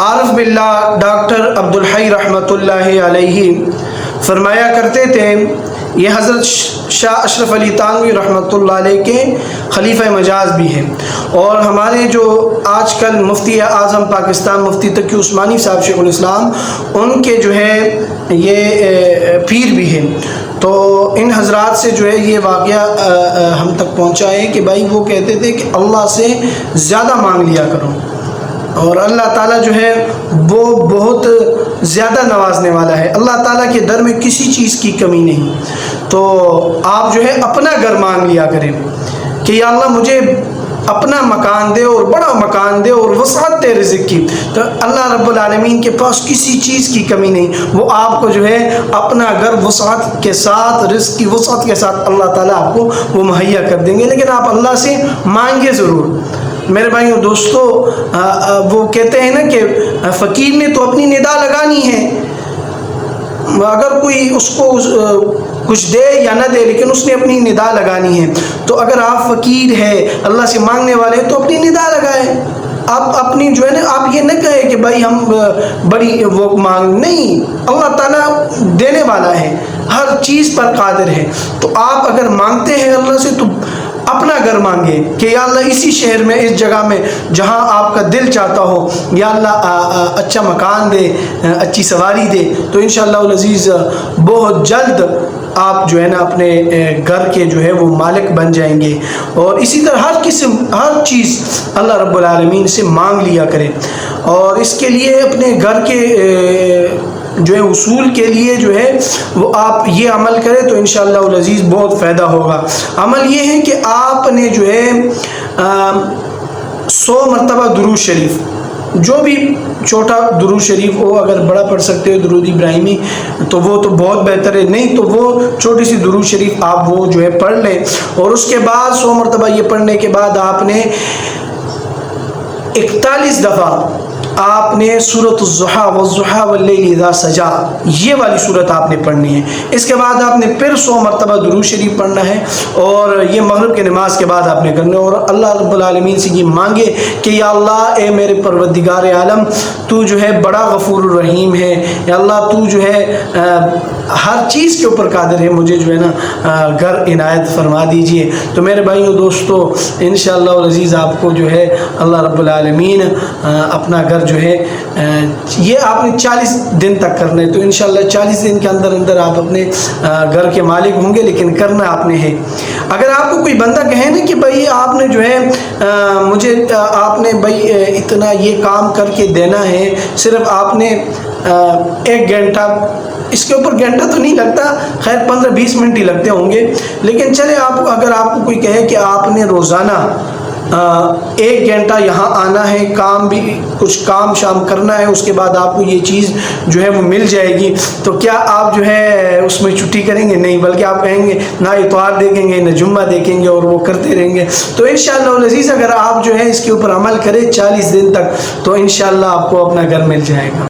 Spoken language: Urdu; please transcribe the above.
عارف باللہ ڈاکٹر عبدالحی رحمۃ اللہ علیہ فرمایا کرتے تھے، یہ حضرت شاہ اشرف علی تھانوی رحمۃ اللہ علیہ کے خلیفہ مجاز بھی ہیں، اور ہمارے جو آج کل مفتی اعظم پاکستان مفتی تقی عثمانی صاحب شیخ الاسلام، ان کے جو ہے یہ پیر بھی ہیں۔ تو ان حضرات سے جو ہے یہ واقعہ ہم تک پہنچا ہے کہ بھائی وہ کہتے تھے کہ اللہ سے زیادہ مانگ لیا کرو، اور اللہ تعالیٰ جو ہے وہ بہت زیادہ نوازنے والا ہے، اللہ تعالیٰ کے در میں کسی چیز کی کمی نہیں۔ تو آپ جو ہے اپنا گھر مانگ لیا کریں کہ یا اللہ مجھے اپنا مکان دے اور بڑا مکان دے اور وسعت دے رزق کی، تو اللہ رب العالمین کے پاس کسی چیز کی کمی نہیں، وہ آپ کو جو ہے اپنا گھر وسعت کے ساتھ، رزق کی وسعت کے ساتھ اللہ تعالیٰ آپ کو وہ مہیا کر دیں گے، لیکن آپ اللہ سے مانگے ضرور۔ میرے بھائیوں دوستو، وہ کہتے ہیں نا کہ فقیر نے تو اپنی ندا لگانی ہے، اگر کوئی اس کو کچھ دے یا نہ دے لیکن اس نے اپنی ندا لگانی ہے۔ تو اگر آپ فقیر ہے، اللہ سے مانگنے والے ہیں، تو اپنی ندا لگائیں۔ آپ اپنی جو ہے نا، آپ یہ نہ کہیں کہ بھائی ہم بڑی وہ مانگ، نہیں، اللہ تعالیٰ دینے والا ہے، ہر چیز پر قادر ہے۔ تو آپ اگر مانگتے ہیں اللہ سے تو اپنا گھر مانگے کہ یا اللہ اسی شہر میں، اس جگہ میں جہاں آپ کا دل چاہتا ہو، یا اللہ اچھا مکان دے، اچھی سواری دے، تو انشاءاللہ العزیز بہت جلد آپ جو ہے نا اپنے گھر کے جو ہے وہ مالک بن جائیں گے۔ اور اسی طرح ہر چیز اللہ رب العالمین سے مانگ لیا کریں، اور اس کے لیے اپنے گھر کے جو ہے اصول کے لیے جو ہے وہ آپ یہ عمل کریں تو انشاءاللہ العزیز بہت فائدہ ہوگا۔ عمل یہ ہے کہ آپ نے جو ہے 100 مرتبہ درود شریف، جو بھی چھوٹا درود شریف ہو، اگر بڑا پڑھ سکتے ہو درود ابراہیمی تو وہ تو بہت بہتر ہے، نہیں تو وہ چھوٹی سی درود شریف آپ وہ جو ہے پڑھ لیں، اور اس کے بعد 100 مرتبہ یہ پڑھنے کے بعد آپ نے 41 دفعہ آپ نے سورۃ الضحیٰ والضحیٰ واللیل اذا سجا، یہ والی سورت آپ نے پڑھنی ہے۔ اس کے بعد آپ نے پھر 100 مرتبہ درود شریف پڑھنا ہے، اور یہ مغرب کی نماز کے بعد آپ نے کرنا ہے، اور اللہ رب العالمین سے یہ مانگے کہ یا اللہ اے میرے پروردگار عالم، تو جو ہے بڑا غفور الرحیم ہے، یا اللہ تو جو ہے ہر چیز کے اوپر قادر ہے، مجھے جو ہے نا گھر عنایت فرما دیجئے۔ تو میرے بھائیوں دوستو، انشاءاللہ العزیز آپ کو جو ہے اللہ رب العالمین اپنا گھر جو ہے یہ آپ نے 40 دن تک کرنا ہے، تو انشاءاللہ 40 دن کے اندر اندر آپ اپنے گھر کے مالک ہوں گے، لیکن کرنا آپ نے ہے۔ اگر آپ کو کوئی بندہ کہے نا کہ بھائی آپ نے جو ہے مجھے آپ نے بھائی اتنا یہ کام کر کے دینا ہے، صرف آپ نے 1 گھنٹہ، اس کے اوپر گھنٹہ تو نہیں لگتا، خیر 15-20 منٹ ہی لگتے ہوں گے، لیکن چلے اگر آپ کو کوئی کہے کہ آپ نے روزانہ 1 گھنٹہ یہاں آنا ہے، کام بھی کچھ کام شام کرنا ہے، اس کے بعد آپ کو یہ چیز جو ہے وہ مل جائے گی، تو کیا آپ جو ہے اس میں چھٹی کریں گے؟ نہیں، بلکہ آپ کہیں گے نہ اتوار دیکھیں گے نہ جمعہ دیکھیں گے، اور وہ کرتے رہیں گے۔ تو انشاءاللہ العزیز اگر آپ جو ہے اس کے اوپر عمل کریں 40 دن تک، تو انشاءاللہ آپ کو اپنا گھر مل جائے گا۔